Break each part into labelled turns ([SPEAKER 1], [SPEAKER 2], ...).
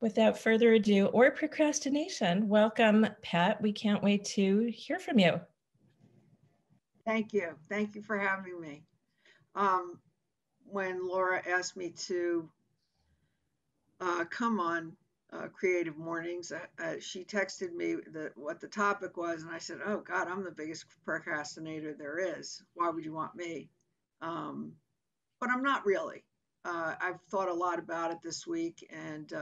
[SPEAKER 1] Without further ado or procrastination, welcome, Pat. We can't wait to hear from you.
[SPEAKER 2] Thank you. Thank you for having me. Um, when Laura asked me to come on Creative Mornings, she texted me what the topic was, and I said, "Oh God, I'm the biggest procrastinator there is. Why would you want me?" Um, but I'm not really. I've thought a lot about it this week, and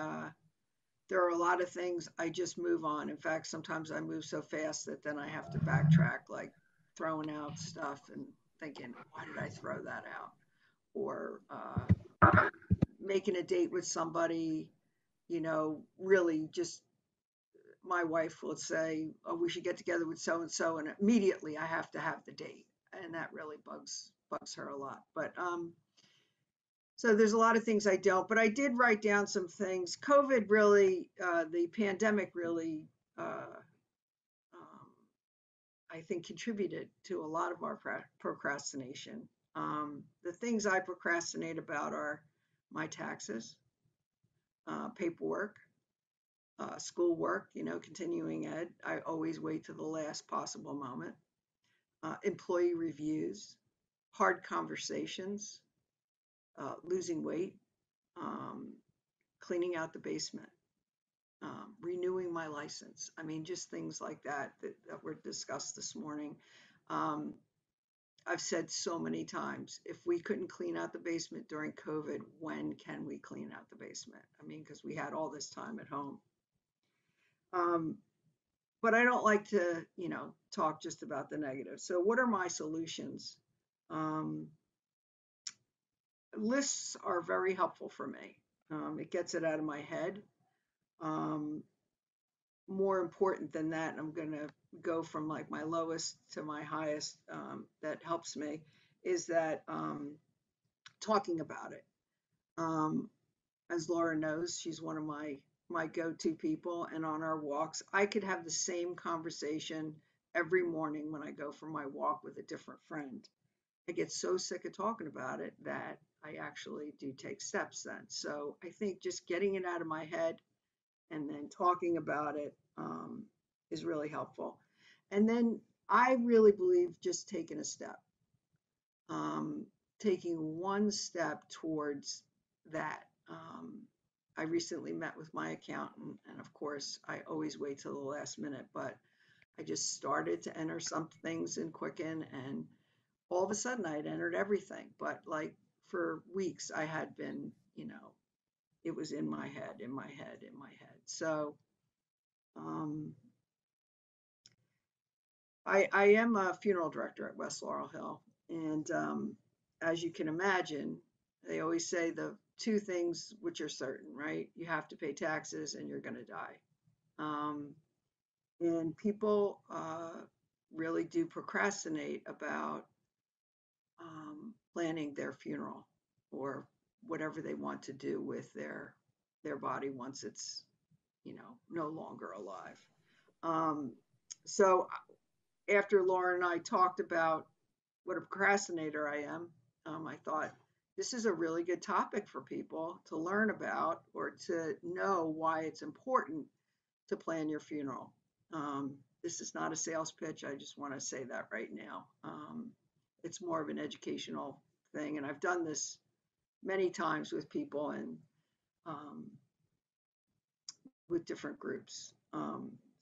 [SPEAKER 2] there are a lot of things I just move on. In fact, sometimes I move so fast that then I have to backtrack, like throwing out stuff and thinking, why did I throw that out? Or making a date with somebody, really just my wife will say, oh, we should get together with so and so. And immediately I have to have the date. And that really bugs her a lot. But so there's a lot of things I don't, but I did write down some things. COVID really, the pandemic really, um, I think, contributed to a lot of our procrastination. The things I procrastinate about are my taxes, paperwork, schoolwork, continuing ed. I always wait to the last possible moment. Employee reviews, hard conversations, losing weight, um, cleaning out the basement, renewing my license. I mean, just things like that were discussed this morning. Um, I've said so many times, if we couldn't clean out the basement during COVID, when can we clean out the basement? I mean, because we had all this time at home. Um, but I don't like to, talk just about the negative. So, what are my solutions? Um, Lists are very helpful for me. It gets it out of my head. Um, More important than that, I'm going to go from like my lowest to my highest, that helps me, is that talking about it. Um, as Laura knows, she's one of my go-to people, and on our walks, I could have the same conversation every morning when I go for my walk with a different friend. I get so sick of talking about it that I actually do take steps then. So I think just getting it out of my head and then talking about it, is really helpful. And then I really believe just taking a step, um, taking one step towards that. I recently met with my accountant, and of course, I always wait till the last minute, but I just started to enter some things in Quicken, and all of a sudden I had entered everything. But like for weeks, I had been, it was in my head, in my head, in my head. So um, I am a funeral director at West Laurel Hill. And as you can imagine, they always say the two things which are certain, right? You have to pay taxes and you're going to die. Um, and people really do procrastinate about planning their funeral or whatever they want to do with their body once it's, no longer alive. Um, so after Laura and I talked about what a procrastinator I am, I thought this is a really good topic for people to learn about or to know why it's important to plan your funeral. This is not a sales pitch. I just want to say that right now. It's more of an educational thing, and I've done this many times with people and um, with different groups.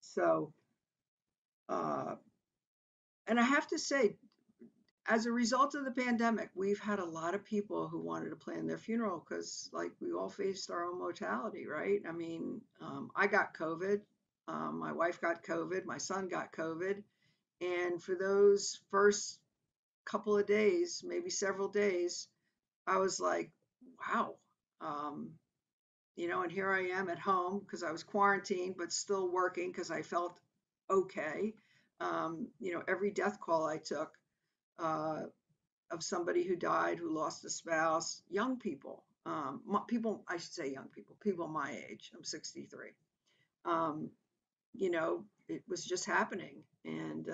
[SPEAKER 2] So, uh, and I have to say, as a result of the pandemic, we've had a lot of people who wanted to plan their funeral because, like, we all faced our own mortality, right? I mean, I got COVID. My wife got COVID. My son got COVID. And for those first couple of days, maybe several days, I was like, wow. Um, and here I am at home because I was quarantined, but still working because I felt okay. Every death call I took, uh, of somebody who died, who lost a spouse, young people, people, I should say young people my age, I'm 63. Um, it was just happening. And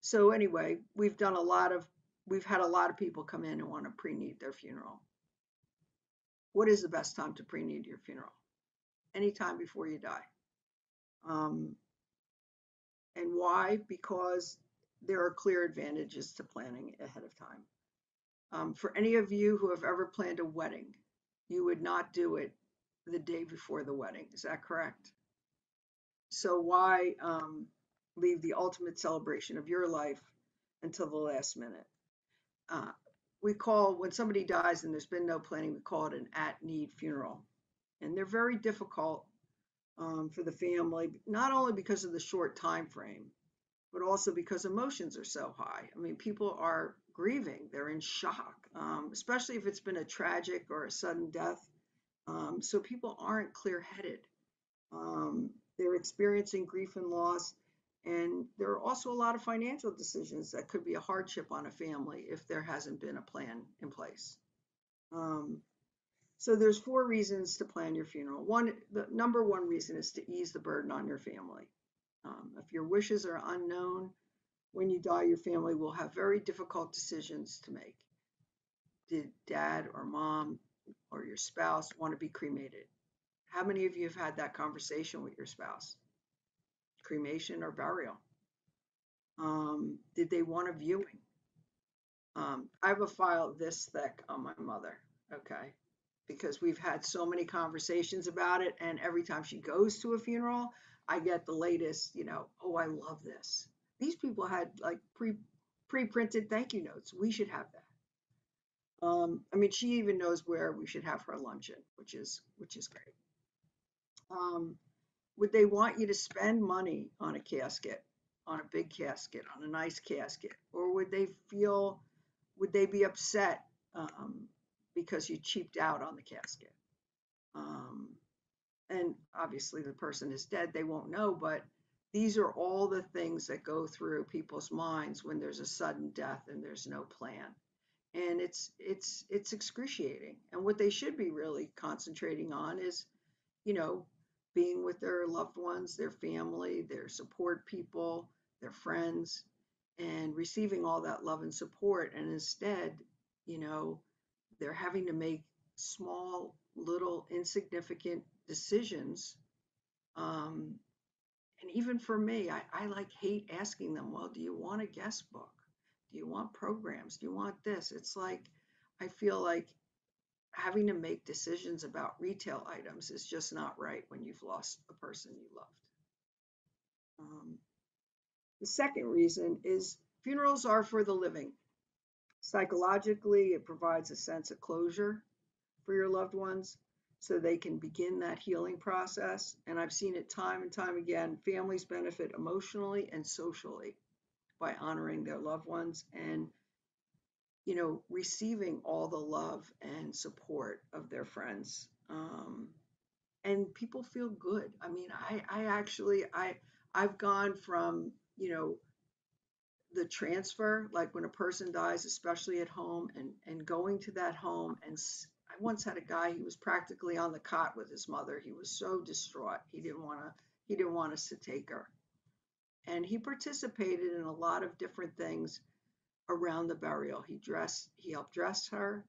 [SPEAKER 2] so anyway, we've had a lot of people come in and want to pre-need their funeral. what is the best time to pre-need your funeral? Anytime before you die. And why? Because there are clear advantages to planning ahead of time. For any of you who have ever planned a wedding, you would not do it the day before the wedding. Is that correct? So why leave the ultimate celebration of your life until the last minute? We call, when somebody dies and there's been no planning, we call it an at-need funeral. And they're very difficult for the family, not only because of the short time frame, but also because emotions are so high. I mean, people are grieving, they're in shock, especially if it's been a tragic or a sudden death. So people aren't clear-headed. They're experiencing grief and loss, and there are also a lot of financial decisions that could be a hardship on a family if there hasn't been a plan in place. So there's 4 reasons to plan your funeral. The number one reason is to ease the burden on your family. If your wishes are unknown, when you die, your family will have very difficult decisions to make. Did dad or mom or your spouse want to be cremated? How many of you have had that conversation with your spouse? Cremation or burial? Did they want a viewing? I have a file this thick on my mother, okay? Because we've had so many conversations about it, and every time she goes to a funeral, I get the latest, oh, I love this. These people had like pre-printed thank you notes. We should have that. I mean, she even knows where we should have her luncheon, which is great. Would they want you to spend money on a casket, on a big casket, on a nice casket? Or would they be upset because you cheaped out on the casket? And obviously the person is dead, they won't know, but these are all the things that go through people's minds when there's a sudden death and there's no plan. And it's excruciating. And what they should be really concentrating on is, being with their loved ones, their family, their support people, their friends, and receiving all that love and support. And instead, they're having to make small, little, insignificant decisions. And even for me, I like hate asking them, well, do you want a guest book? Do you want programs? Do you want this? It's like, I feel like having to make decisions about retail items is just not right when you've lost a person you loved. The second reason is funerals are for the living. Psychologically, it provides a sense of closure for your loved ones so they can begin that healing process. And I've seen it time and time again. Families benefit emotionally and socially by honoring their loved ones and receiving all the love and support of their friends. And people feel good. I mean, I've gone from, the transfer, like when a person dies, especially at home, and going to that home. And I once had a guy, he was practically on the cot with his mother. He was so distraught. He didn't want us to take her. And he participated in a lot of different things around the burial. He helped dress her.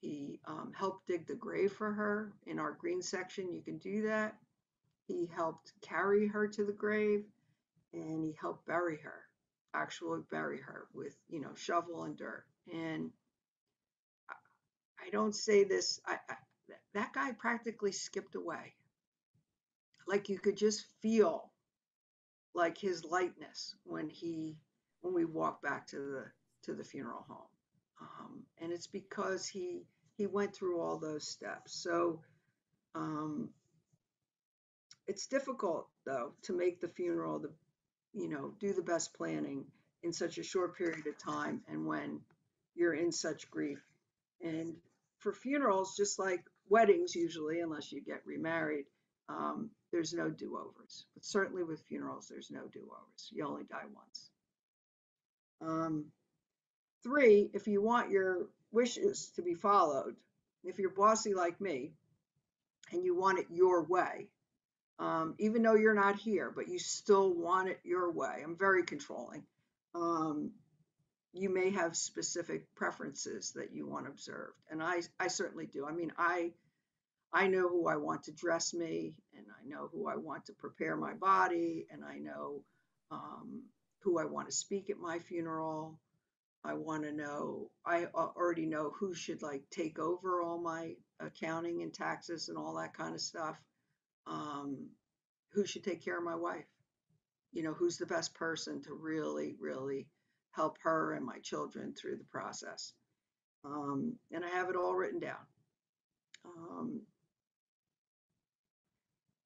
[SPEAKER 2] He helped dig the grave for her. In our green section, you can do that. He helped carry her to the grave, and he helped actually bury her with, shovel and dirt. And I don't say this, that guy practically skipped away. Like you could just feel like his lightness when we walked back to the funeral home. And it's because he went through all those steps. So it's difficult though to make the funeral, do the best planning in such a short period of time and when you're in such grief. And for funerals, just like weddings usually, unless you get remarried, there's no do-overs. But certainly with funerals, there's no do-overs. You only die once. 3, if you want your wishes to be followed, if you're bossy like me and you want it your way, even though you're not here, but you still want it your way. I'm very controlling. You may have specific preferences that you want observed. And I certainly do. I mean, I I know who I want to dress me, and I know who I want to prepare my body, and I know um, who I want to speak at my funeral. I want to know, I already know who should like take over all my accounting and taxes and all that kind of stuff. Um, who should take care of my wife? Who's the best person to really, really help her and my children through the process. And I have it all written down.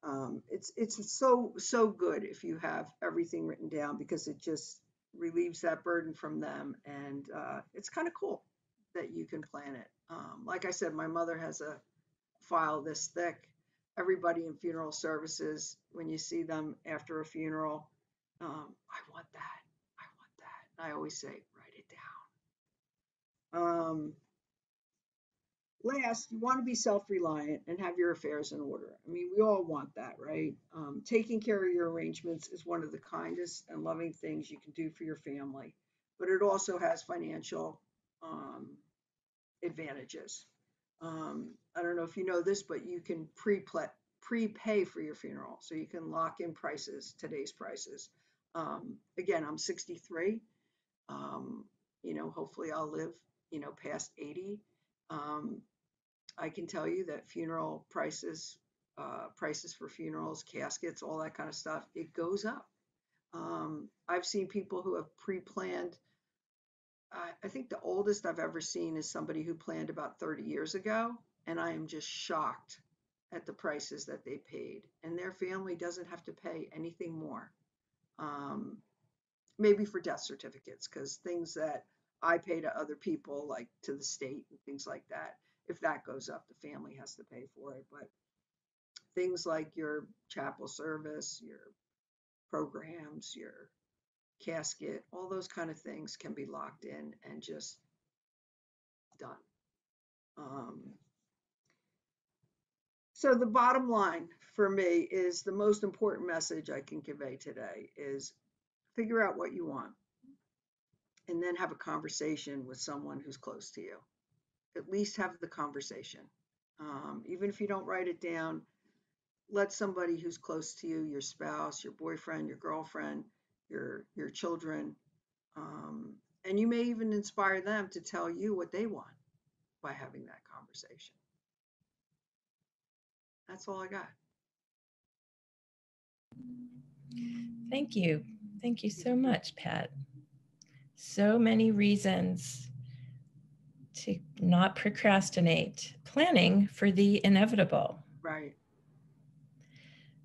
[SPEAKER 2] Um, it's so good if you have everything written down because it just relieves that burden from them, and it's kind of cool that you can plan it. Like I said, my mother has a file this thick. Everybody in funeral services, when you see them after a funeral, I want that. I want that. And I always say, write it down. Last, you want to be self-reliant and have your affairs in order. I mean, we all want that, right? Taking care of your arrangements is one of the kindest and loving things you can do for your family, but it also has financial um, advantages. I don't know if you know this, but you can prepay for your funeral, so you can lock in prices, today's prices. Again, I'm 63. Um, hopefully I'll live, past 80. Um, I can tell you that funeral prices, prices for funerals, caskets, all that kind of stuff, it goes up. I've seen people who have pre-planned. I think the oldest I've ever seen is somebody who planned about 30 years ago, and I am just shocked at the prices that they paid. And their family doesn't have to pay anything more. Um, Maybe for death certificates, because things that I pay to other people, like to the state and things like that, if that goes up, the family has to pay for it. But things like your chapel service, your programs, your casket, all those kind of things can be locked in and just done. Um, so the bottom line for me is the most important message I can convey today is figure out what you want and then have a conversation with someone who's close to you. At least have the conversation. Even if you don't write it down, let somebody who's close to you, your spouse, your boyfriend, your girlfriend, your children, and you may even inspire them to tell you what they want by having that conversation. That's all I got.
[SPEAKER 1] Thank you. Thank you so much, Pat. So many reasons to not procrastinate, planning for the inevitable.
[SPEAKER 2] Right.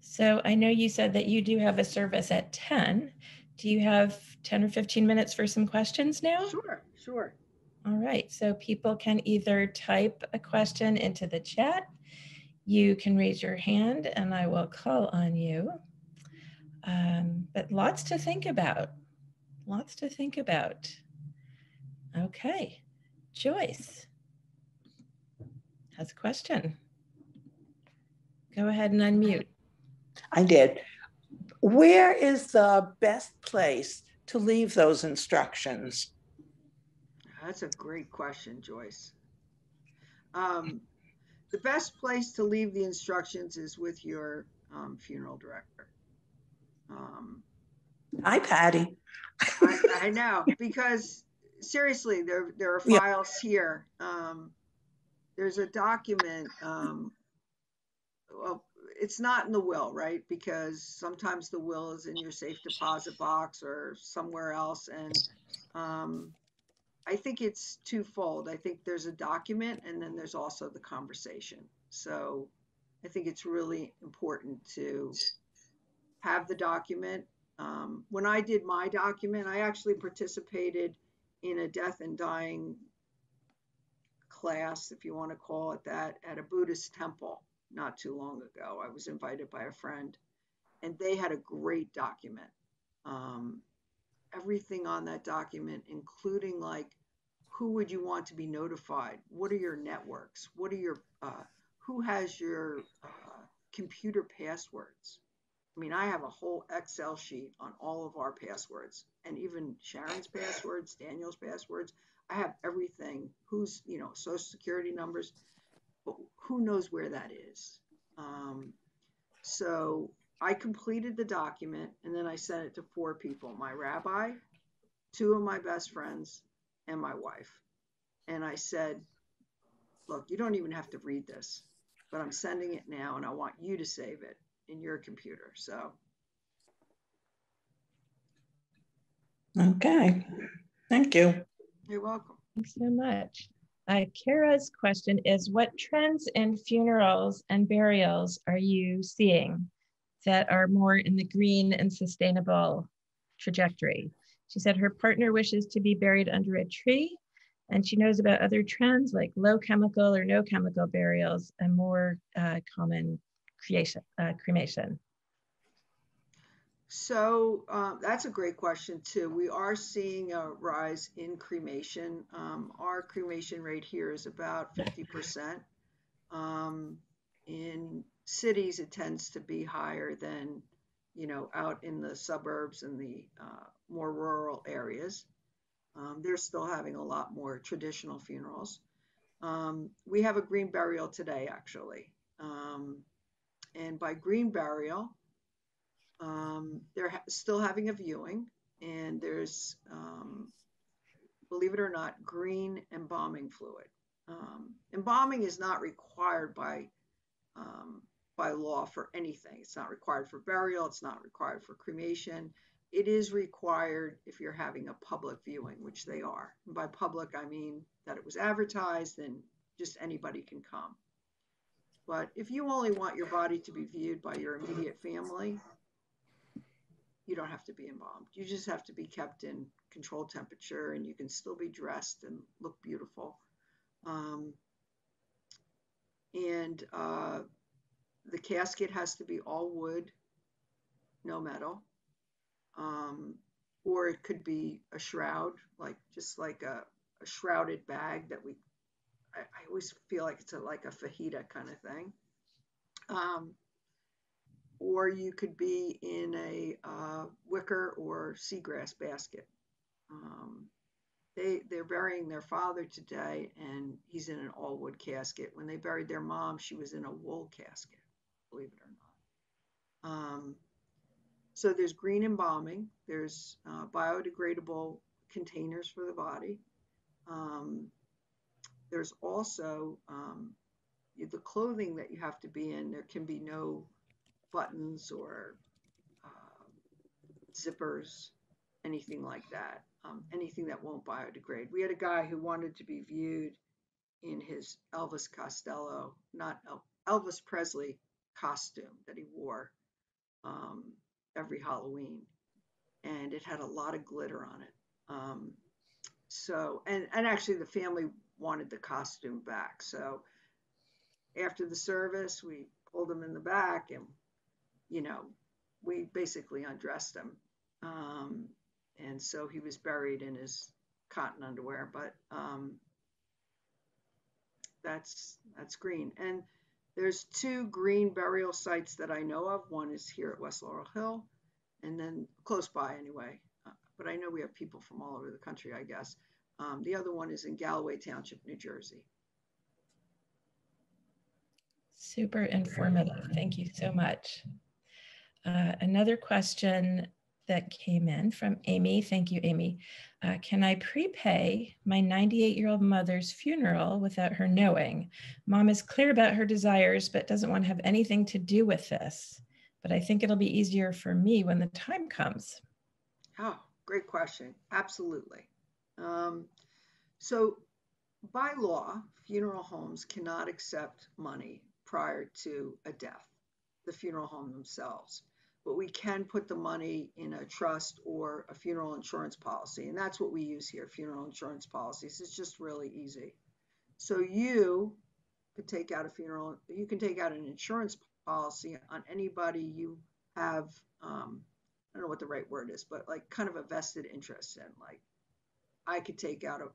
[SPEAKER 1] So I know you said that you do have a service at 10. Do you have 10 or 15 minutes for some questions now?
[SPEAKER 2] Sure, sure.
[SPEAKER 1] All right. So people can either type a question into the chat. You can raise your hand and I will call on you. But lots to think about. Lots to think about. Okay. Joyce has a question. Go ahead and unmute.
[SPEAKER 3] I did. Where is the best place to leave those instructions?
[SPEAKER 2] That's a great question, Joyce. The best place to leave the instructions is with your funeral director.
[SPEAKER 3] Hi, Patty.
[SPEAKER 2] I know, because seriously, there are files here. There's a document. Well, it's not in the will, right? Because sometimes the will is in your safe deposit box or somewhere else, and I think it's twofold. I think there's a document, and then there's also the conversation. So I think it's really important to have the document. When I did my document, I actually participated in a death and dying class, if you want to call it that, at a Buddhist temple not too long ago. I was invited by a friend, and they had a great document. Um, Everything on that document, including like who would you want to be notified? What are your networks? What are your who has your computer passwords? I mean, I have a whole Excel sheet on all of our passwords and even Sharon's passwords, Daniel's passwords. I have everything. Who's, social security numbers. but who knows where that is? So I completed the document, and then I sent it to 4 people: my rabbi, 2 of my best friends, and my wife. And I said, look, you don't even have to read this, but I'm sending it now, and I want you to save it in your computer. So.
[SPEAKER 3] Okay. Thank you.
[SPEAKER 2] You're welcome.
[SPEAKER 1] Thanks so much. Kara's question is, what trends in funerals and burials are you seeing that are more in the green and sustainable trajectory? She said her partner wishes to be buried under a tree, and she knows about other trends like low chemical or no chemical burials and more common cremation.
[SPEAKER 2] So that's a great question too. We are seeing a rise in cremation. Our cremation rate here is about 50%. In cities, it tends to be higher than, out in the suburbs and the more rural areas. They're still having a lot more traditional funerals. We have a green burial today, actually. And by green burial, they're still having a viewing, and there's, believe it or not, green embalming fluid. Embalming is not required by law for anything. It's not required for burial. It's not required for cremation. It is required if you're having a public viewing, which they are. And by public, I mean that it was advertised and just anybody can come. But if you only want your body to be viewed by your immediate family, you don't have to be embalmed. You just have to be kept in controlled temperature, and you can still be dressed and look beautiful. The casket has to be all wood, no metal. Or it could be a shroud, just like a shrouded bag that I always feel like it's like a fajita kind of thing. Or you could be in a wicker or seagrass basket. They're burying their father today, and he's in an all wood casket. When they buried their mom, she was in a wool casket, believe it or not. So there's green embalming. There's biodegradable containers for the body. There's also the clothing that you have to be in. There can be no buttons or zippers, anything like that. Anything that won't biodegrade. We had a guy who wanted to be viewed in his Elvis Costello, not Elvis Presley costume that he wore every Halloween, and it had a lot of glitter on it. And actually the family wanted the costume back. So after the service, we pulled him in the back, and we basically undressed him. And so he was buried in his cotton underwear, but that's green. And there's 2 green burial sites that I know of. One is here at West Laurel Hill, and then close by anyway. But I know we have people from all over the country, I guess. The other one is in Galloway Township, New Jersey.
[SPEAKER 1] Super informative. Thank you so much. Another question that came in from Amy. Thank you, Amy. Can I prepay my 98-year-old mother's funeral without her knowing? Mom is clear about her desires, but doesn't want to have anything to do with this. But I think it'll be easier for me when the time comes.
[SPEAKER 2] Oh, great question. Absolutely. So by law, funeral homes cannot accept money prior to a death, the funeral home themselves. But we can put the money in a trust or a funeral insurance policy. And that's what we use here, funeral insurance policies. It's just really easy. So you can take out an insurance policy on anybody you have, I don't know what the right word is, but like kind of a vested interest in. Like I could take out a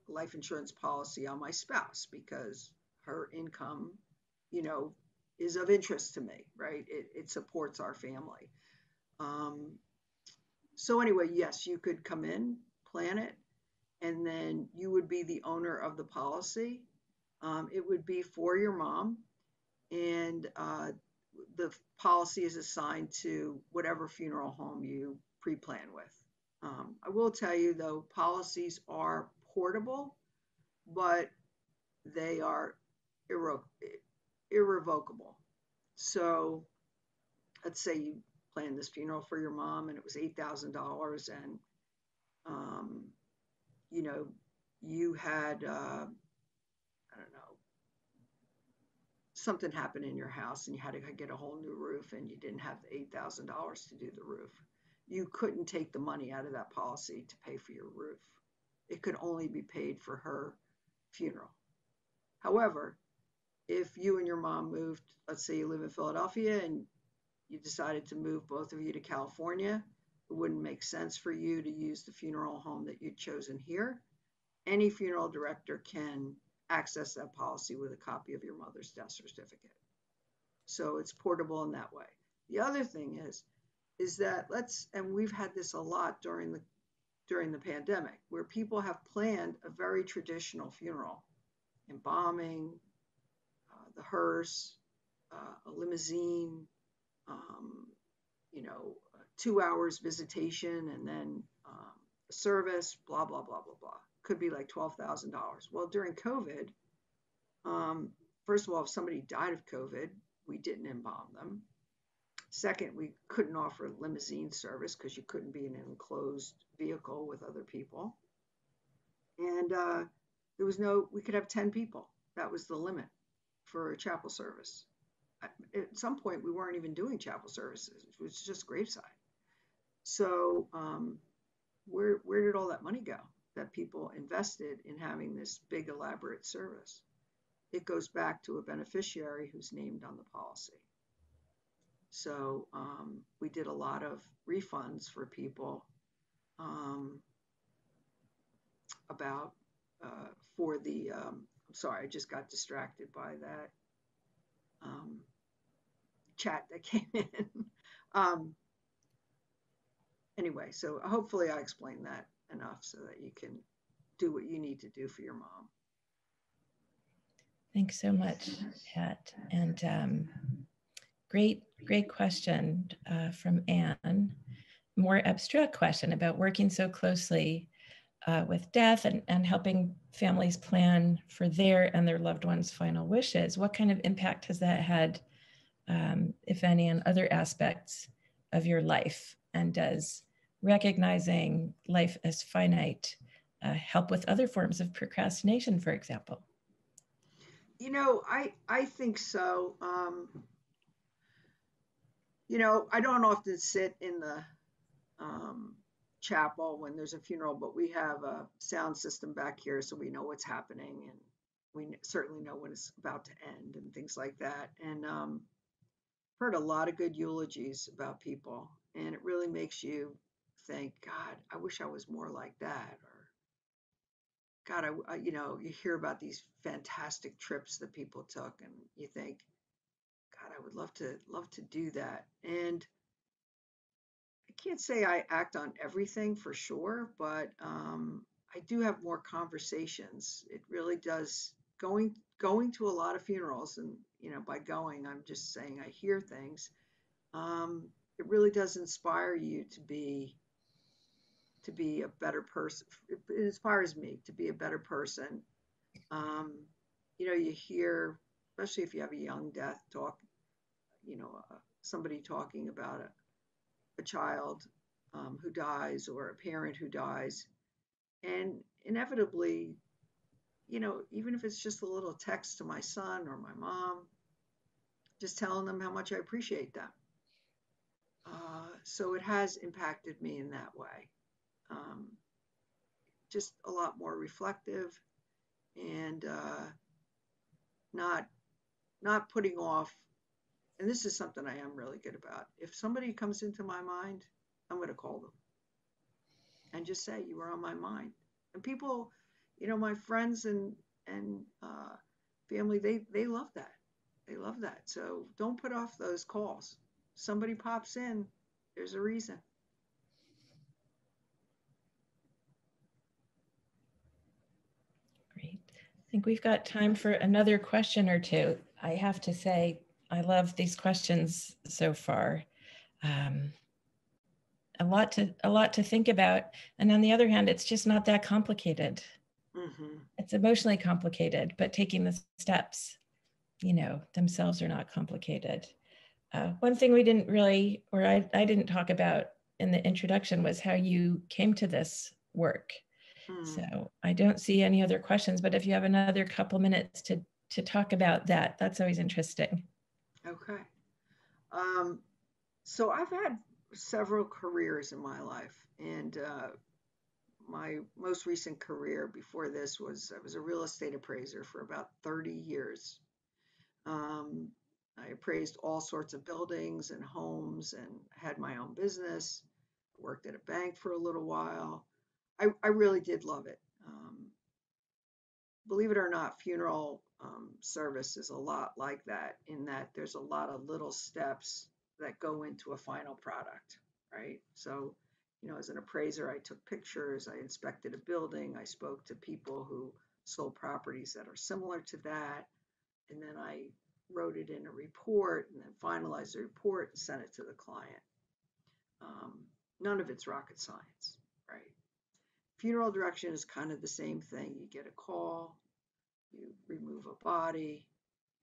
[SPEAKER 2] life insurance policy on my spouse because her income, is of interest to me, right? It supports our family. So anyway, yes, you could come in, plan it, and then you would be the owner of the policy. It would be for your mom, and the policy is assigned to whatever funeral home you pre-plan with. I will tell you though, policies are portable, but they are irrevocable. So let's say you planned this funeral for your mom and it was $8,000, and you know, you had I don't know, something happened in your house and you had to get a whole new roof and you didn't have the $8,000 to do the roof. You couldn't take the money out of that policy to pay for your roof. It could only be paid for her funeral. However, if you and your mom moved, let's say you live in Philadelphia and you decided to move both of you to California, it wouldn't make sense for you to use the funeral home that you'd chosen here. Any funeral director can access that policy with a copy of your mother's death certificate. So it's portable in that way. The other thing is that and we've had this a lot during the pandemic, where people have planned a very traditional funeral, embalming, the hearse, a limousine, 2 hours visitation, and then a service, blah, blah, blah, blah, blah. Could be like $12,000. Well, during COVID, first of all, if somebody died of COVID, we didn't embalm them. Second, we couldn't offer limousine service because you couldn't be in an enclosed vehicle with other people. And we could have 10 people. That was the limit for a chapel service. At some point, we weren't even doing chapel services. It was just graveside. So where did all that money go that people invested in having this big elaborate service? It goes back to a beneficiary who's named on the policy. So we did a lot of refunds for people I'm sorry, I just got distracted by that chat that came in. Anyway, so hopefully I explained that enough so that you can do what you need to do for your mom.
[SPEAKER 1] Thanks so much, Pat. And great question from Anne. More abstract question about working so closely with death and helping families plan for their and their loved ones' final wishes. What kind of impact has that had, if any, on other aspects of your life? And does recognizing life as finite help with other forms of procrastination, for example?
[SPEAKER 2] I think so. I don't often sit in the chapel when there's a funeral, but we have a sound system back here, so we know what's happening, and we certainly know when it's about to end and things like that. And heard a lot of good eulogies about people, and it really makes you think, God, I wish I was more like that. Or God, you hear about these fantastic trips that people took, and you think, God, I would love to do that. And I can't say I act on everything for sure, but I do have more conversations. It really does. Going to a lot of funerals, and by going, I'm just saying I hear things. It really does inspire you to be a better person. It inspires me to be a better person. You hear, especially if you have a young death, somebody talking about a child who dies or a parent who dies. And inevitably, even if it's just a little text to my son or my mom, just telling them how much I appreciate them. So it has impacted me in that way. Just a lot more reflective and not putting off. And this is something I am really good about. If somebody comes into my mind, I'm going to call them and just say, you were on my mind. And people, my friends and family, they love that. They love that. So don't put off those calls. Somebody pops in, there's a reason.
[SPEAKER 1] Great. think we've got time for another question or two. I have to say, I love these questions so far. A lot to think about. And on the other hand, it's just not that complicated.
[SPEAKER 2] Mm-hmm.
[SPEAKER 1] It's emotionally complicated, but taking the steps, themselves are not complicated. One thing we didn't really, or I didn't talk about in the introduction was how you came to this work. So I don't see any other questions, but if you have another couple minutes to talk about that, that's always interesting.
[SPEAKER 2] Okay. So I've had several careers in my life, and my most recent career before this was I was a real estate appraiser for about 30 years. I appraised all sorts of buildings and homes and had my own business. Worked at a bank for a little while. I really did love it. Believe it or not, funeral service is a lot like that, in that there's a lot of little steps that go into a final product, right? So, as an appraiser, I took pictures, I inspected a building, I spoke to people who sold properties that are similar to that, and then I wrote it in a report and then finalized the report and sent it to the client. None of it's rocket science, right? Funeral direction is kind of the same thing. You get a call, you remove a body,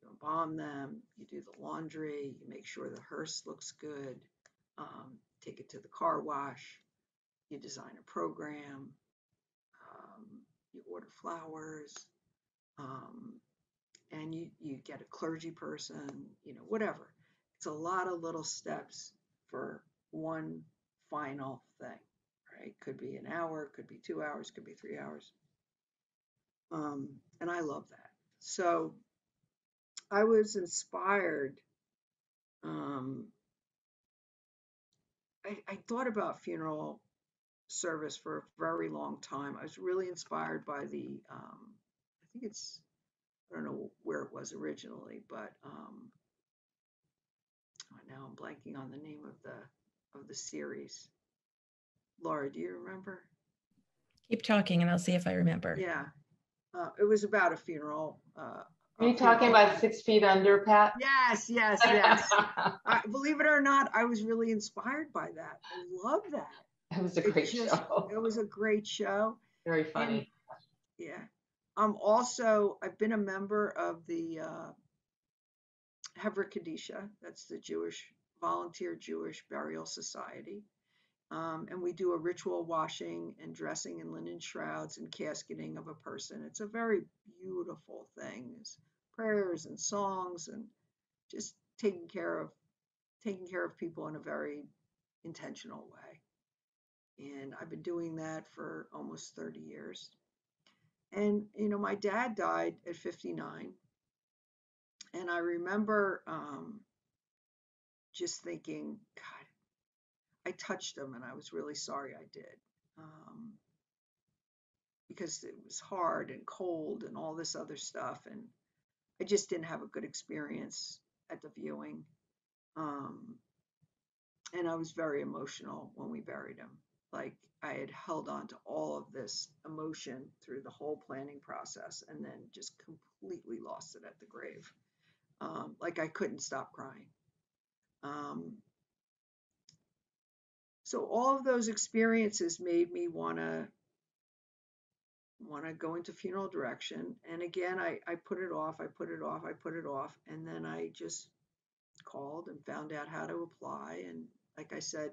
[SPEAKER 2] you embalm them, you do the laundry, you make sure the hearse looks good, take it to the car wash, you design a program, you order flowers, and you get a clergy person, whatever. It's a lot of little steps for one final thing, right? Could be an hour, could be 2 hours, could be 3 hours. And I love that. So I was inspired. I thought about funeral service for a very long time. I was really inspired by I think I don't know where it was originally, but now I'm blanking on the name of the series. Laura, do you remember?
[SPEAKER 1] Keep talking and I'll see if I remember.
[SPEAKER 2] Yeah. It was about a funeral.
[SPEAKER 4] Are you talking about 6 Feet Under, Pat?
[SPEAKER 2] Yes. Believe it or not, I was really inspired by that. I love that.
[SPEAKER 4] It was a great show.
[SPEAKER 2] It was a great show.
[SPEAKER 4] Very funny.
[SPEAKER 2] And, yeah. I've been a member of the Hevra Kadisha. That's the volunteer Jewish burial society. And we do a ritual washing and dressing in linen shrouds and casketing of a person. It's a very beautiful thing. It's prayers and songs and just taking care of people in a very intentional way. And I've been doing that for almost 30 years. And my dad died at 59, and I remember just thinking, God, I touched him, and I was really sorry I did. Because it was hard and cold and all this other stuff. And I just didn't have a good experience at the viewing. And I was very emotional when we buried him. Like, I had held on to all of this emotion through the whole planning process and then just completely lost it at the grave. Like, I couldn't stop crying. So all of those experiences made me want to go into funeral direction. And again, I put it off, and then I just called and found out how to apply. And like I said,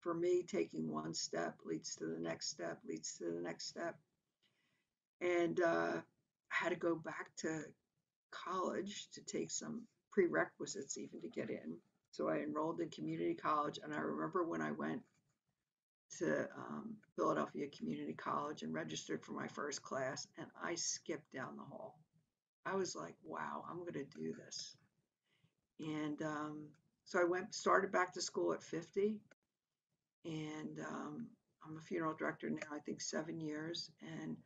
[SPEAKER 2] for me, taking one step leads to the next step, leads to the next step. And I had to go back to college to take some prerequisites even to get in. So I enrolled in community college. And I remember when I went to Philadelphia Community College and registered for my first class, and I skipped down the hall. I was like, wow, I'm going to do this. And so I started back to school at 50, and I'm a funeral director now, I think 7 years. And,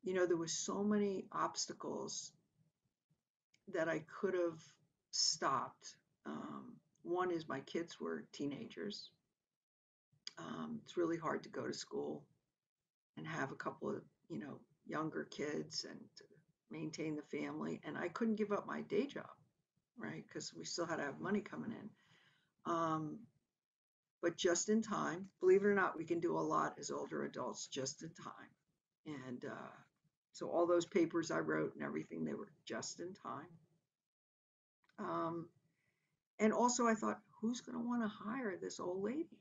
[SPEAKER 2] there was so many obstacles that I could have stopped. One is my kids were teenagers. It's really hard to go to school and have a couple of, younger kids and to maintain the family, and I couldn't give up my day job, right? Because we still had to have money coming in. But just in time, believe it or not, we can do a lot as older adults just in time. And so all those papers I wrote and everything, they were just in time. And also I thought, who's going to want to hire this old lady?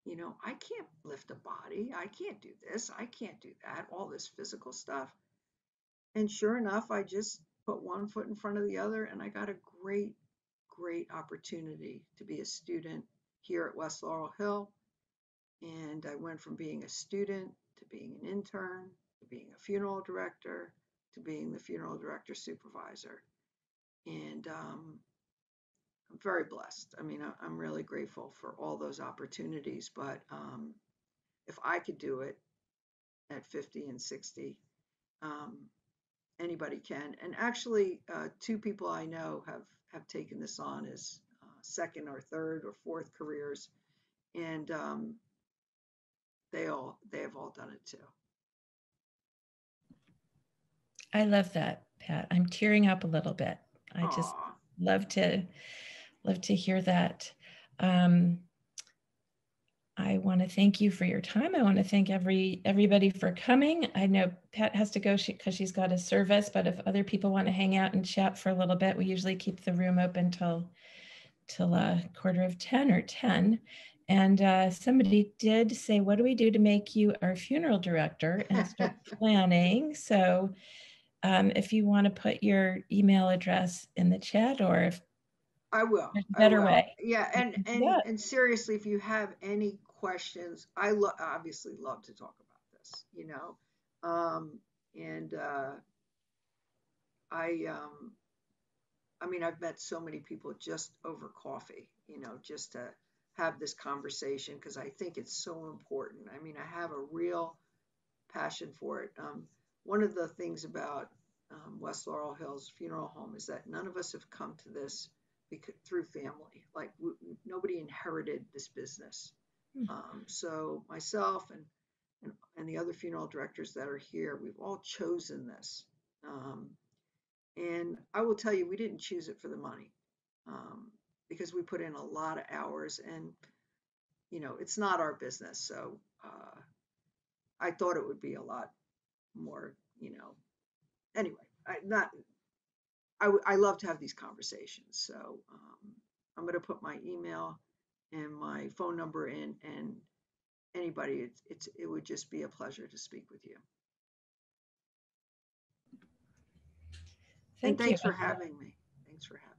[SPEAKER 2] You know, I can't lift a body. I can't do this. I can't do that. All this physical stuff. And sure enough, I just put one foot in front of the other, and I got a great, great opportunity to be a student here at West Laurel Hill. And I went from being a student to being an intern, to being a funeral director, to being the funeral director supervisor. And I'm very blessed. I mean, I'm really grateful for all those opportunities. But if I could do it at 50 and 60, anybody can. And actually, two people I know have taken this on as second or third or fourth careers, and they have all done it too.
[SPEAKER 1] I love that, Pat. I'm tearing up a little bit. I just love to hear that. I want to thank you for your time. I want to thank everybody for coming. I know Pat has to go because she's got a service, but if other people want to hang out and chat for a little bit, we usually keep the room open till 9:45 or 10. And somebody did say, what do we do to make you our funeral director and start planning? So if you want to put your email address in the chat, or if
[SPEAKER 2] I will.
[SPEAKER 1] there's a better way.
[SPEAKER 2] Yeah, and seriously, if you have any questions, I obviously love to talk about this, you know. I mean, I've met so many people just over coffee, you know, just to have this conversation, because I think it's so important. I mean, I have a real passion for it. One of the things about West Laurel Hills Funeral Home is that none of us have come to this through family. Like nobody inherited this business. So myself and the other funeral directors that are here, we've all chosen this. And I will tell you, we didn't choose it for the money, because we put in a lot of hours, and you know, it's not our business. So I thought it would be a lot more, you know. Anyway, I love to have these conversations. So I'm going to put my email and my phone number in, and anybody, it would just be a pleasure to speak with you. And thanks for having me. Thanks for having me.